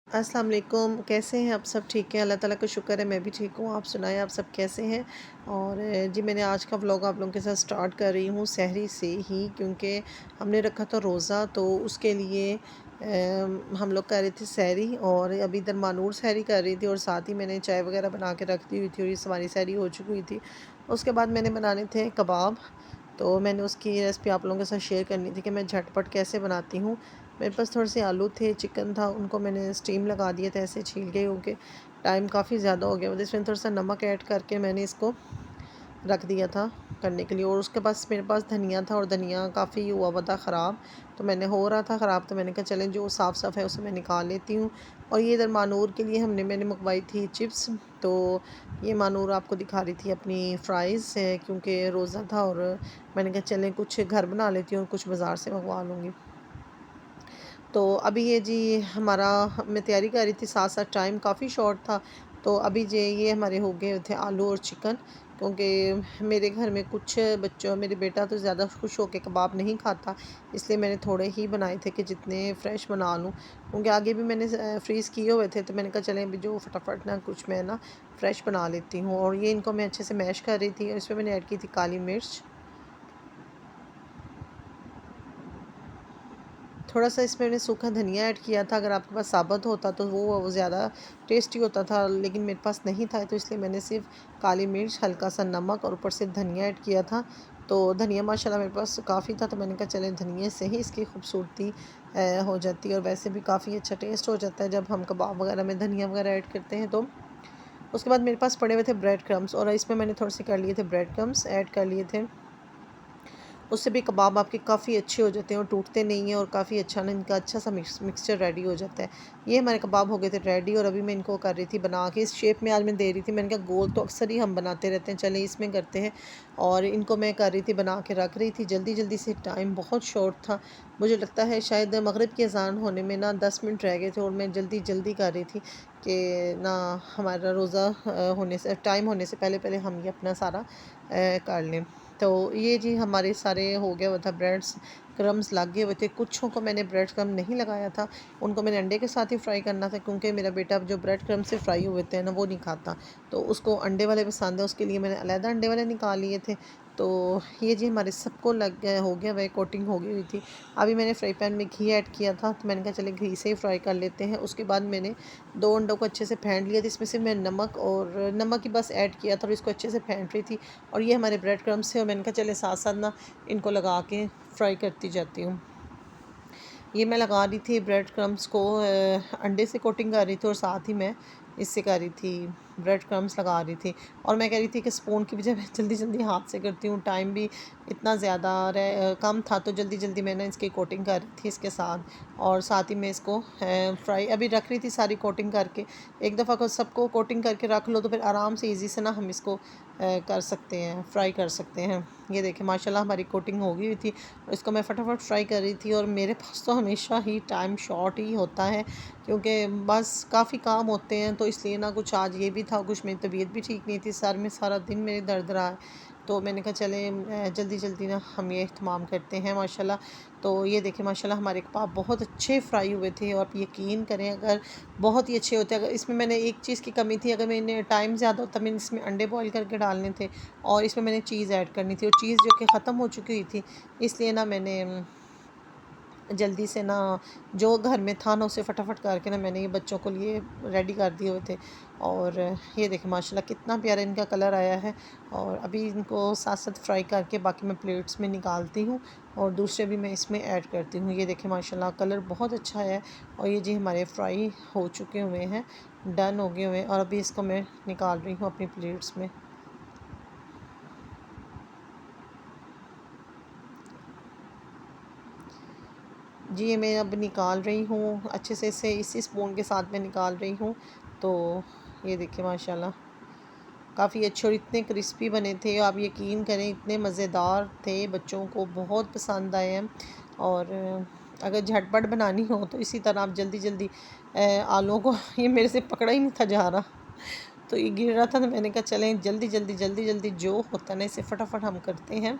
अस्सलाम वालेकुम। कैसे हैं आप? सब ठीक है? अल्लाह ताला का शुक्र है, मैं भी ठीक हूँ। आप सुनाएं, आप सब कैसे हैं? और जी, मैंने आज का व्लॉग आप लोगों के साथ स्टार्ट कर रही हूँ सहरी से ही, क्योंकि हमने रखा था रोज़ा, तो उसके लिए हम लोग कर रहे थे सहरी। और अभी इधर मानूर सहरी कर रही थी और साथ ही मैंने चाय वगैरह बना के रख दी हुई थी और ये हमारी सहरी हो चुकी हुई थी। उसके बाद मैंने बनाने थे कबाब, तो मैंने उसकी रेसिपी आप लोगों के साथ शेयर करनी थी कि मैं झटपट कैसे बनाती हूँ। मेरे पास थोड़े से आलू थे, चिकन था, उनको मैंने स्टीम लगा दिया था ऐसे छील के, क्योंकि टाइम काफ़ी ज़्यादा हो गया। इसमें थोड़ा सा नमक ऐड करके मैंने इसको रख दिया था करने के लिए। और उसके पास मेरे पास धनिया था और धनिया काफ़ी हुआ हुआ था ख़राब, तो मैंने हो रहा था ख़राब, तो मैंने कहा चलें जो साफ़ है उसे मैं निकाल लेती हूँ। और ये इधर मानूर के लिए मैंने मंगवाई थी चिप्स। तो ये मानूर आपको दिखा रही थी अपनी फ्राइज़, क्योंकि रोज़ा था और मैंने कहा चलें कुछ घर बना लेती हूँ और कुछ बाज़ार से मंगवा लूँगी। तो अभी ये जी हमारा मैं तैयारी कर रही थी, साथ साथ टाइम काफ़ी शॉर्ट था। तो अभी जे ये हमारे हो गए थे आलू और चिकन, क्योंकि मेरे घर में कुछ बच्चों मेरे बेटा तो ज़्यादा खुश होकर कबाब नहीं खाता, इसलिए मैंने थोड़े ही बनाए थे कि जितने फ़्रेश बना लूँ, क्योंकि आगे भी मैंने फ्रीज़ किए हुए थे। तो मैंने कहा चलें अभी जो फटाफट ना कुछ मैं ना फ़्रेश बना लेती हूँ। और ये इनको मैं अच्छे से मैश कर रही थी और इसमें मैंने ऐड की थी काली मिर्च, थोड़ा-सा इसमें मैंने सूखा धनिया ऐड किया था। अगर आपके पास साबुत होता तो वो ज़्यादा टेस्टी होता था, लेकिन मेरे पास नहीं था, तो इसलिए मैंने सिर्फ़ काली मिर्च, हल्का-सा नमक और ऊपर से धनिया ऐड किया था। तो धनिया माशाल्लाह मेरे पास काफ़ी था, तो मैंने कहा चलें धनिये से ही इसकी खूबसूरती हो जाती है। और वैसे भी काफ़ी अच्छा टेस्ट हो जाता है जब हम कबाब वगैरह में धनिया वगैरह ऐड करते हैं तो। उसके बाद मेरे पास पड़े हुए थे ब्रेड क्रम्ब्स और इसमें मैंने थोड़े से कर लिए थे ब्रेड क्रम्ब्स ऐड कर लिए थे। उससे भी कबाब आपके काफ़ी अच्छे हो जाते हैं और टूटते नहीं हैं, और काफ़ी अच्छा ना इनका अच्छा सा मिक्सचर रेडी हो जाता है। ये हमारे कबाब हो गए थे रेडी और अभी मैं इनको कर रही थी बना के, इस शेप में आज मैं दे रही थी। मैंने कहा गोल तो अक्सर ही हम बनाते रहते हैं, चलें इसमें करते हैं। और इनको मैं कर रही थी बना के रख रही थी जल्दी जल्दी से, टाइम बहुत शॉर्ट था। मुझे लगता है शायद मगरिब की अज़ान होने में ना 10 मिनट रह गए थे और मैं जल्दी जल्दी कर रही थी कि ना हमारा रोज़ा होने से टाइम होने से पहले पहले हम ये अपना सारा कर लें। तो ये जी हमारे सारे हो गया हुआ था, ब्रेड्स क्रम्स लगे हुए थे। कुछों को मैंने ब्रेड क्रम्ब नहीं लगाया था, उनको मैंने अंडे के साथ ही फ्राई करना था, क्योंकि मेरा बेटा जो ब्रेड क्रम्ब से फ्राई हुए थे ना वो नहीं खाता, तो उसको अंडे वाले पसंद है। उसके लिए मैंने अलहदा अंडे वाले निकाल लिए थे। तो ये जी हमारे सबको लग गया हो गया, वह कोटिंग हो गई हुई थी। अभी मैंने फ्राई पैन में घी ऐड किया था, तो मैंने कहा चले घी से ही फ्राई कर लेते हैं। उसके बाद मैंने 2 अंडों को अच्छे से फेंट लिया था, इसमें से मैं नमक ही बस ऐड किया था और इसको अच्छे से फेंट रही थी। और ये हमारे ब्रेड क्रम्स थे और मैंने कहा चले साथ साथ ना इनको लगा के फ्राई करती जाती हूँ। ये मैं लगा रही थी ब्रेड क्रम्स को, अंडे से कोटिंग कर रही थी और साथ ही मैं इससे कर रही थी, ब्रेड क्रम्स लगा रही थी। और मैं कह रही थी कि स्पून की बजाय मैं जल्दी जल्दी हाथ से करती हूँ, टाइम भी इतना ज़्यादा कम था, तो जल्दी जल्दी मैंने इसकी कोटिंग कर रही थी इसके साथ। और साथ ही मैं इसको फ्राई अभी रख रही थी सारी कोटिंग करके। एक दफ़ा को सबको कोटिंग करके रख लो तो फिर आराम से ईज़ी से ना हम इसको कर सकते हैं, फ्राई कर सकते हैं। ये देखें माशाल्लाह हमारी कोटिंग हो गई हुई थी और इसको मैं फटाफट फ्राई कर रही थी। और मेरे पास तो हमेशा ही टाइम शॉर्ट ही होता है, क्योंकि बस काफ़ी काम होते हैं, तो इसलिए ना कुछ आज ये भी था, कुछ मेरी तबीयत भी ठीक नहीं थी, सर में सारा दिन मेरे दर्द रहा है। तो मैंने कहा चलें जल्दी जल्दी ना हम ये इत्माम करते हैं माशाल्लाह। तो ये देखें माशाल्लाह हमारे कबाब बहुत अच्छे फ्राई हुए थे, और आप यकीन करें अगर बहुत ही अच्छे होते। अगर इसमें मैंने एक चीज़ की कमी थी, अगर मैंने टाइम ज़्यादा होता मैंने इसमें अंडे बॉईल करके डालने थे और इसमें मैंने चीज़ ऐड करनी थी, और चीज़ जो कि ख़त्म हो चुकी हुई थी, इसलिए ना मैंने जल्दी से ना जो घर में था ना उसे फटाफट करके ना मैंने ये बच्चों को लिए रेडी कर दिए हुए थे। और ये देखें माशाल्लाह कितना प्यारा इनका कलर आया है। और अभी इनको साथ साथ फ्राई करके बाकी मैं प्लेट्स में निकालती हूँ और दूसरे भी मैं इसमें ऐड करती हूँ। ये देखें माशाल्लाह कलर बहुत अच्छा है। और ये जी हमारे फ्राई हो चुके हुए हैं, डन हो गए हुए हैं, और अभी इसको मैं निकाल रही हूँ अपनी प्लेट्स में। जी ये मैं अब निकाल रही हूँ अच्छे से, इसे इसी स्पून के साथ मैं निकाल रही हूँ। तो ये देखिए माशाल्लाह काफ़ी अच्छे और इतने क्रिस्पी बने थे, आप यकीन करें इतने मज़ेदार थे, बच्चों को बहुत पसंद आए हैं। और अगर झटपट बनानी हो तो इसी तरह आप जल्दी जल्दी आलूओं को ये मेरे से पकड़ा ही नहीं था जा रहा, तो ये गिर रहा था, तो मैंने कहा चलें जल्दी जल्दी जल्दी जल्दी जो होता है ना इसे फटाफट हम करते हैं।